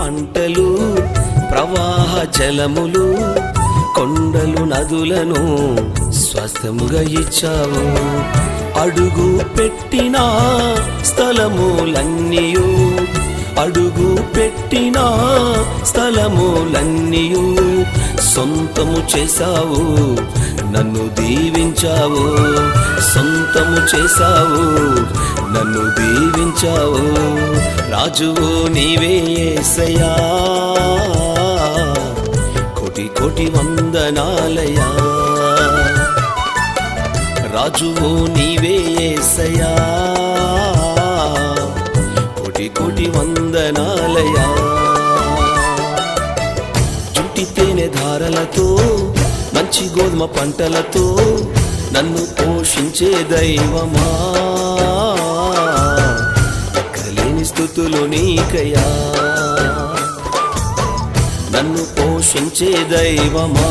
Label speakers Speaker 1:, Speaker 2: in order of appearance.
Speaker 1: పంటలు ప్రవాహ జలములు కొండలు నదులను స్వస్థముగా ఇచ్చావు. అడుగు పెట్టిన స్థలములన్నీయు అడుగు పెట్టిన స్థలములన్నీయు సొంతము చేశావు, నన్ను దీవించావు. సొంతము చేశావు, నన్ను దీవించావు. రాజువు నీవే యేసయ్యా, కోటి కోటి వందనాలయా. రాజువు నీవే యేసయ్యా, కోటి కోటి వందనాలయా. జుట్టి తేనె ధారలతో మంచి గోధుమ పంటలతో నన్ను పోషించే దైవమా, లెక్కలేని స్తుతులు నీకయ్యా. నన్ను పోషించే దైవమా,